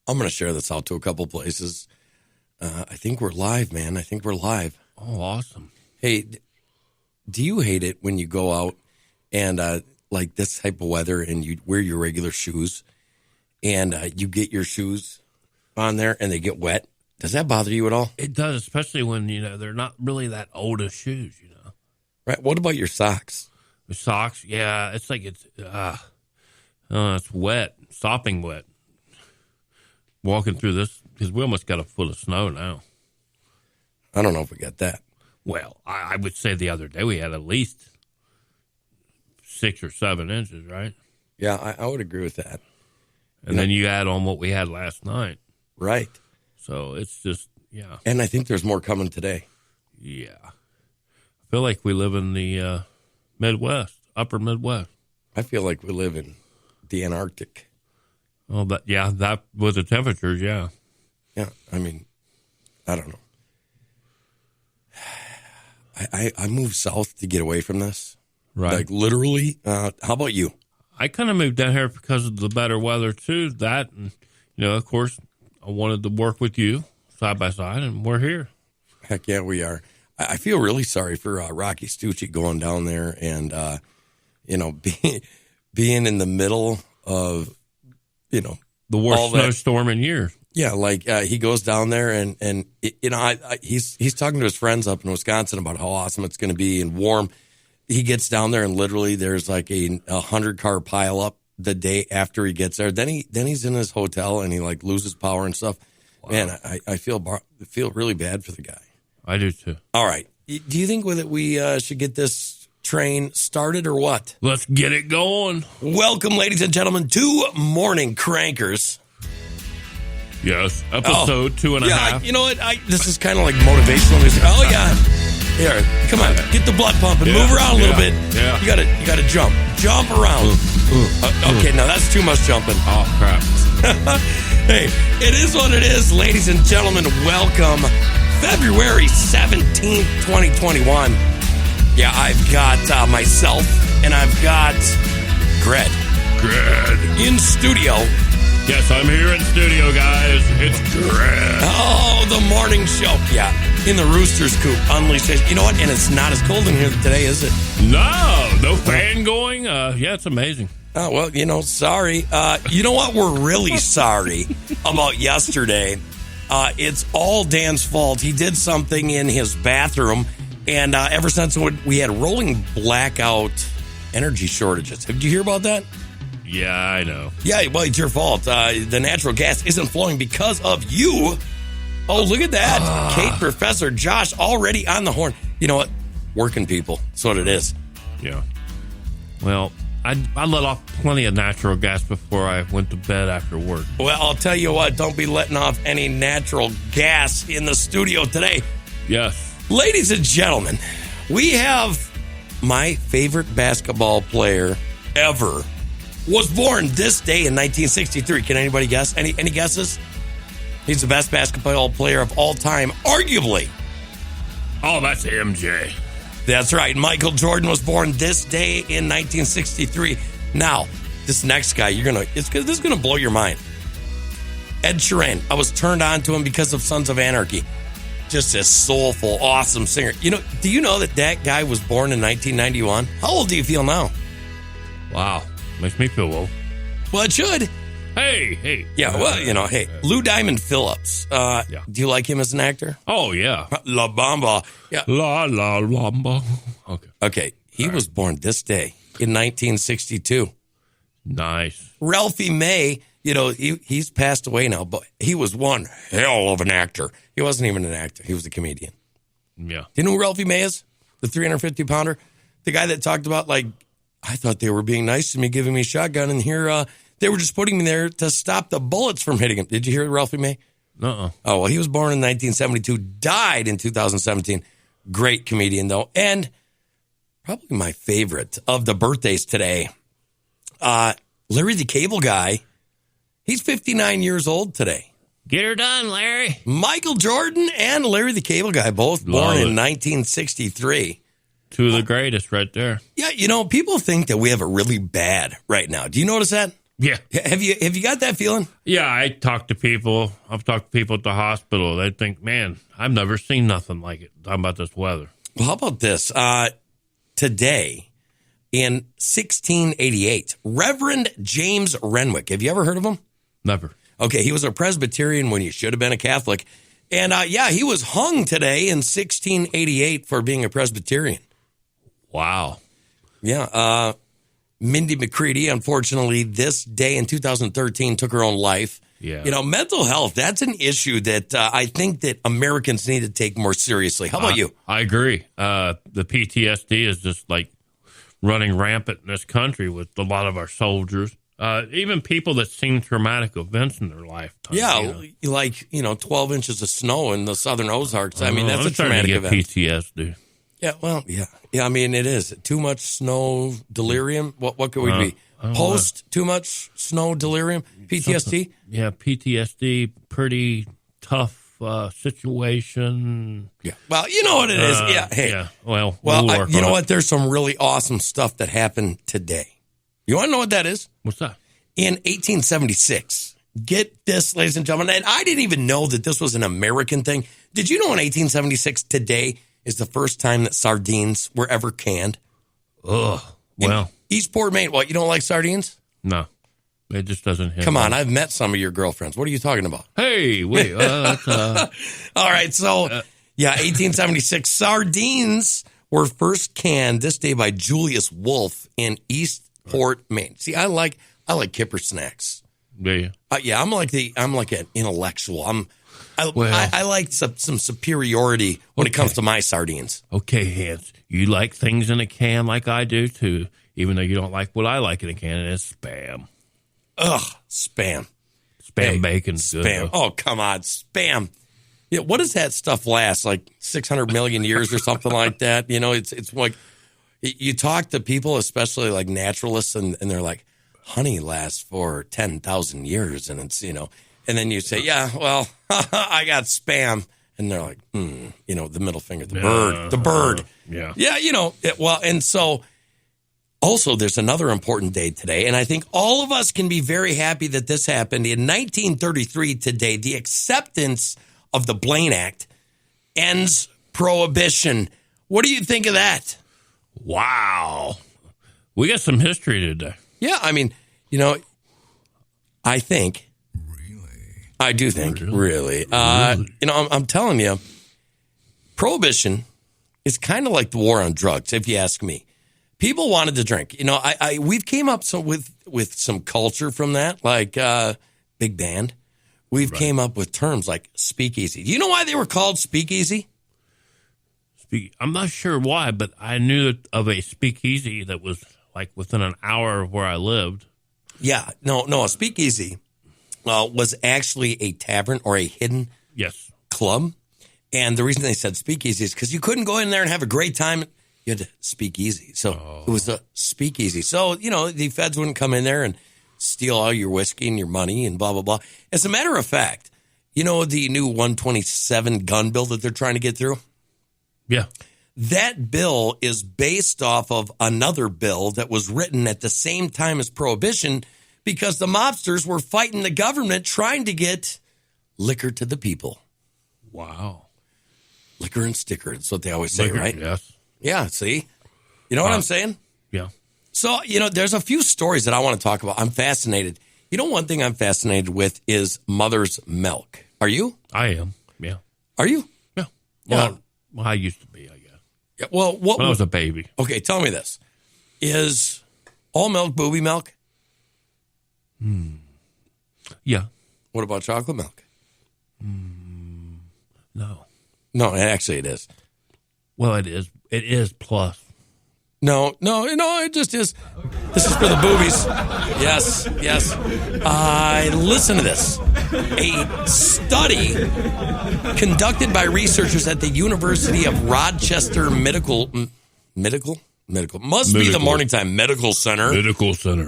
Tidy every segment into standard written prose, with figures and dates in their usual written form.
I'm going to share this out to a couple places. I think we're live, man. I think we're live. Oh, awesome. Hey, do you hate it when you go out and like this type of weather and you wear your regular shoes and you get your shoes on there and they get wet? Does that bother you at all? It does, especially when, they're not really that old of shoes, Right. What about your socks? The socks, yeah, it's like it's wet, sopping wet. Walking through this, because we almost got a foot of snow now. I don't know if we got that. Well, I would say the other day we had at least 6 or 7 inches, right? Yeah, I would agree with that. And then you add on what we had last night. Right. So it's just, yeah. And I think there's more coming today. Yeah. I feel like we live in the Midwest, upper Midwest. I feel like we live in the Antarctic. Oh, that with the temperatures, yeah. Yeah, I mean, I don't know. I moved south to get away from this. Right. Like literally. How about you? I kind of moved down here because of the better weather too. That, and, of course, I wanted to work with you side by side, and we're here. Heck yeah, we are. I feel really sorry for Rocky Stucci going down there and, being in the middle of, the worst snowstorm in years. Yeah, like he goes down there and he's talking to his friends up in Wisconsin about how awesome it's going to be and warm. He gets down there and literally there's like a 100-car pileup the day after he gets there. Then he's in his hotel and he like loses power and stuff. Wow. Man, I feel really bad for the guy. I do too. All right, do you think we should get this train started or what? Let's get it going. Welcome, ladies and gentlemen, to Morning Crankers. Yes, episode 2.5. Yeah, you know what? This is kind of like motivational music. Oh yeah, here, come on, get the blood pumping, move around a little bit. Yeah, you gotta jump around. Okay, now that's too much jumping. Oh crap! Hey, it is what it is, ladies and gentlemen. Welcome, February 17th, 2021. Yeah, I've got myself and I've got Gred in studio. Yes, I'm here in studio, guys. It's Gred. Oh, the morning show. Yeah, in the Rooster's coop. Unleashed. You know what? And it's not as cold in here today, is it? No fan going. Yeah, it's amazing. Oh, well, sorry. You know what? We're really sorry about yesterday. It's all Dan's fault. He did something in his bathroom, and ever since we had rolling blackout energy shortages. Did you hear about that? Yeah, I know. Yeah, well, it's your fault. The natural gas isn't flowing because of you. Oh, look at that. Kate, Professor Josh already on the horn. You know what? Working people. That's what it is. Yeah. Well, I let off plenty of natural gas before I went to bed after work. Well, I'll tell you what. Don't be letting off any natural gas in the studio today. Yes. Ladies and gentlemen, we have my favorite basketball player ever. Was born this day in 1963. Can anybody guess? Any guesses? He's the best basketball player of all time, arguably. Oh, that's MJ. That's right. Michael Jordan was born this day in 1963. Now, this next guy, this is gonna blow your mind. Ed Sheeran. I was turned on to him because of Sons of Anarchy. Just a soulful, awesome singer. Do you know that guy was born in 1991? How old do you feel now? Wow. Makes me feel old. Well, it should. Hey. Yeah, well, hey. Lou Diamond Phillips. Do you like him as an actor? Oh, yeah. La Bamba. Yeah. La Bamba. Okay. He was born this day in 1962. Nice. Ralphie May, he's passed away now, but he was one hell of an actor. He wasn't even an actor. He was a comedian. Yeah. Do you know who Ralphie May is? The 350-pounder? The guy that talked about, I thought they were being nice to me, giving me a shotgun, and here they were just putting me there to stop the bullets from hitting him. Did you hear Ralphie May? Uh-uh. Oh, well, he was born in 1972, died in 2017. Great comedian, though. And probably my favorite of the birthdays today, Larry the Cable Guy. He's 59 years old today. Get her done, Larry. Michael Jordan and Larry the Cable Guy, both born in 1963. Two of the greatest right there. Yeah, people think that we have it really bad right now. Do you notice that? Yeah. Have you got that feeling? Yeah, I talk to people. I've talked to people at the hospital. They think, man, I've never seen nothing like it. Talking about this weather. Well, how about this? Today, in 1688, Reverend James Renwick. Have you ever heard of him? Never. Okay, he was a Presbyterian when he should have been a Catholic. And, he was hung today in 1688 for being a Presbyterian. Wow. Yeah. Mindy McCready, unfortunately, this day in 2013 took her own life. Yeah. Mental health, that's an issue that I think that Americans need to take more seriously. How about you? I agree. The PTSD is just like running rampant in this country with a lot of our soldiers. Even people that seen traumatic events in their lifetime. Yeah, like 12 inches of snow in the southern Ozarks. I mean, that's a traumatic event. PTSD. Yeah, well, yeah. I mean, it is. Too much snow delirium. What could we be? Post too much snow delirium? PTSD? Yeah, PTSD, pretty tough situation. Yeah. Well, you know what it is. Yeah. Hey. Yeah. Well, you know what? There's some really awesome stuff that happened today. You want to know what that is? What's that? In 1876. Get this, ladies and gentlemen. And I didn't even know that this was an American thing. Did you know in 1876 today is the first time that sardines were ever canned? Ugh. Well. Eastport, Maine. What, you don't like sardines? No. It just doesn't hit. Come on, I've met some of your girlfriends. What are you talking about? Hey, wait. All right, so, 1876. Sardines were first canned this day by Julius Wolfe in Eastport, Maine. See, I like Kipper snacks. Yeah. I'm like an intellectual. I like some superiority when it comes to my sardines. Okay, Hans, you like things in a can like I do too, even though you don't like what I like in a can, and it's Spam. Ugh, Spam. Spam bacon's good. Spam. Oh, come on, Spam. Yeah, what does that stuff last? Like 600 million years or something like that? It's like you talk to people, especially like naturalists, and they're like, honey lasts for 10,000 years, and it's and then you say, yeah, well, I got Spam, and they're like, the middle finger, the bird. Yeah, and so also there's another important day today, and I think all of us can be very happy that this happened. In 1933 today, the acceptance of the Blaine Act ends prohibition. What do you think of that? Wow. We got some history today. Yeah, I mean, I think. I do think, really. I'm telling you, prohibition is kind of like the war on drugs, if you ask me. People wanted to drink. We've came up with some culture from that, like big band. We've came up with terms like speakeasy. Do you know why they were called speakeasy? I'm not sure why, but I knew of a speakeasy that was like within an hour of where I lived. Yeah, no, a speakeasy was actually a tavern or a hidden club. And the reason they said speakeasy is because you couldn't go in there and have a great time. You had to speak easy. So it was a speakeasy. So, the feds wouldn't come in there and steal all your whiskey and your money and blah, blah, blah. As a matter of fact, the new 127 gun bill that they're trying to get through? Yeah. That bill is based off of another bill that was written at the same time as prohibition because the mobsters were fighting the government trying to get liquor to the people. Wow. Liquor and sticker. That's what they always say, right? Yes. Yeah, see? You know what I'm saying? Yeah. So, there's a few stories that I want to talk about. I'm fascinated. One thing I'm fascinated with is mother's milk. Are you? I am. Yeah. Are you? Yeah. Well, I used to be, I guess. Yeah, well, when I was a baby. Okay, tell me this. Is all milk booby milk? Yeah. What about chocolate milk? No. No, actually it is. Well, it is. It is plus. No, it just is. This is for the boobies. Yes. Listen to this. A study conducted by researchers at the University of Rochester Medical must be the Morningtime Medical Center.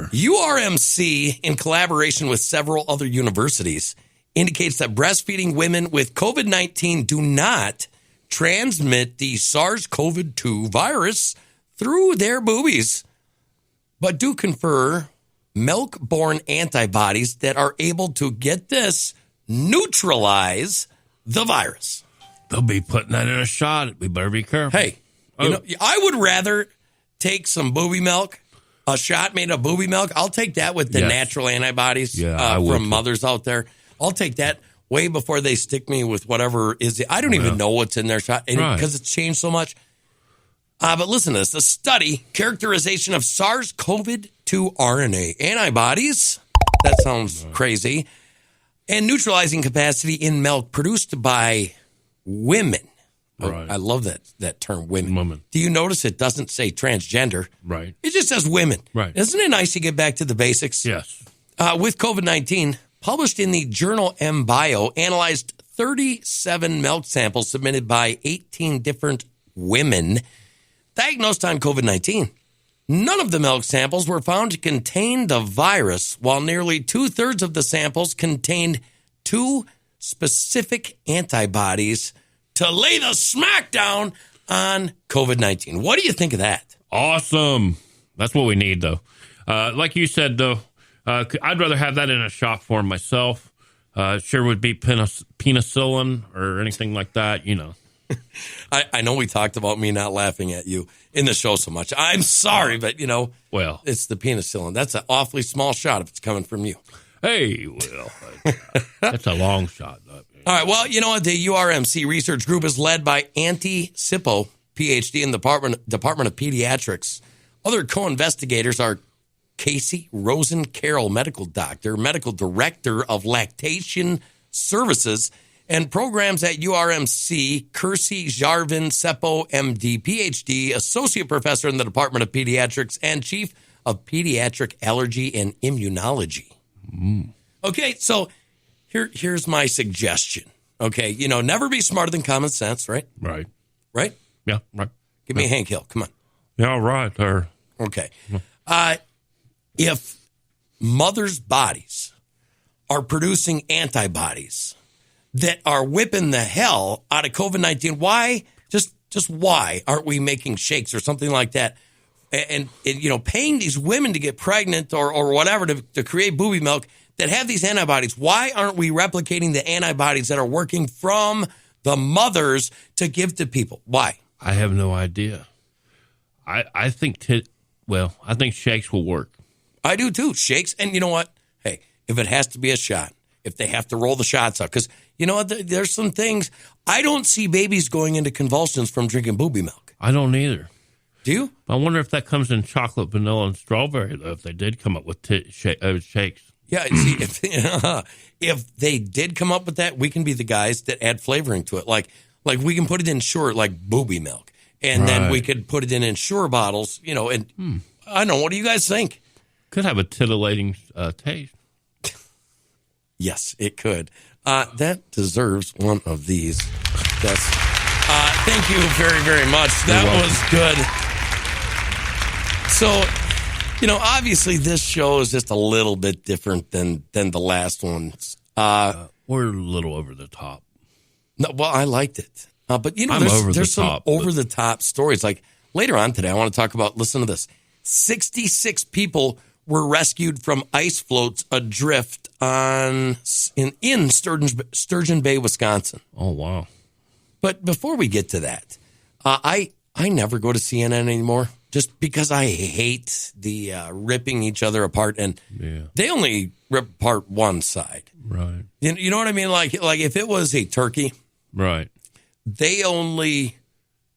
URMC, in collaboration with several other universities, indicates that breastfeeding women with COVID-19 do not transmit the SARS-CoV-2 virus through their boobies, but do confer milk-borne antibodies that are able to, get this, neutralize the virus. They'll be putting that in a shot. We better be careful. Hey, you know, I would rather take some booby milk, a shot made of booby milk. I'll take that with the natural antibodies from mothers out there. I'll take that way before they stick me with whatever is. I don't even know what's in their shot because it's changed so much. But listen to this. A study, characterization of SARS-CoV-2 RNA antibodies. That sounds crazy. And neutralizing capacity in milk produced by women. Right. I love that term, women. Women. Do you notice it doesn't say transgender? Right. It just says women. Right. Isn't it nice to get back to the basics? Yes. With COVID-19, published in the journal MBio, analyzed 37 milk samples submitted by 18 different women diagnosed on COVID-19. None of the milk samples were found to contain the virus, while nearly 2/3 of the samples contained 2 specific antibodies to lay the smackdown on COVID-19. What do you think of that? Awesome. That's what we need, though. Like you said, though, I'd rather have that in a shot form myself. Sure would be penicillin or anything like that, you know. I know we talked about me not laughing at you in the show so much. I'm sorry, but, you know, well, it's the penicillin. That's an awfully small shot if it's coming from you. Hey, well, that's a long shot. All right, well, you know what? The URMC research group is led by Auntie Sippo, PhD in the Department of Pediatrics. Other co-investigators are Casey Rosen Carroll, medical doctor, medical director of lactation services and programs at URMC, Kersey Jarvin Seppo, MD, PhD, associate professor in the Department of Pediatrics, and chief of pediatric allergy and immunology. Okay, so here's my suggestion. Okay, you know, never be smarter than common sense, right? Right. Right? Yeah, right. Give me a Hank Hill. Come on. Yeah, right there. Okay. If mothers' bodies are producing antibodies that are whipping the hell out of COVID-19, why, just why aren't we making shakes or something like that? And you know, paying these women to get pregnant or whatever to create booby milk that have these antibodies. Why aren't we replicating the antibodies that are working from the mothers to give to people? Why? I have no idea. I think shakes will work. I do too. Shakes. And you know what? Hey, if it has to be a shot, if they have to roll the shots up, because you know what? There's some things. I don't see babies going into convulsions from drinking booby milk. I don't either. Do you? I wonder if that comes in chocolate, vanilla, and strawberry, though, if they did come up with shakes. Yeah, see, if they did come up with that, we can be the guys that add flavoring to it. Like we can put it in Sure, like booby milk. And then we could put it in Sure bottles, you know, and I don't know. What do you guys think? Could have a titillating taste. Yes, it could. That deserves one of these. Yes. Thank you very, very much. That was good. So, you know, obviously this show is just a little bit different than the last ones. We're a little over the top. No, well, I liked it. But, you know, there's some over-the-top stories. Like later on today, I want to talk about, listen to this. 66 people were rescued from ice floats adrift in Sturgeon Bay, Wisconsin. Oh, wow. But before we get to that, I never go to CNN anymore just because I hate the ripping each other apart. And they only rip apart one side. Right. You know what I mean? Like if it was a turkey. Right. They only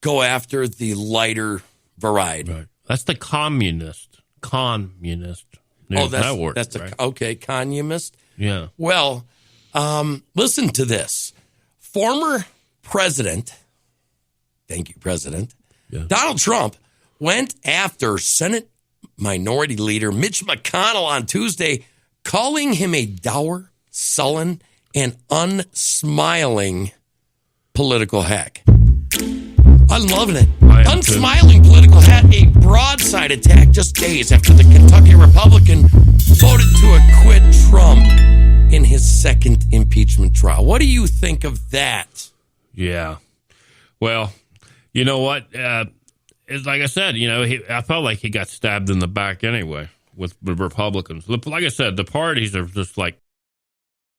go after the lighter variety. Right. That's the communist news network. That's right? Okay, communist. Yeah. Well, listen to this. Former president, thank you, President, Donald Trump went after Senate Minority Leader Mitch McConnell on Tuesday, calling him a dour, sullen, and unsmiling political hack. I'm loving it. Unsmiling political hack, a broadside attack just days after the Kentucky Republican voted to acquit Trump in his second impeachment trial. What do you think of that? Yeah. Well, you know what? It's like I said, you know, I felt like he got stabbed in the back anyway with the Republicans. Like I said, the parties are just like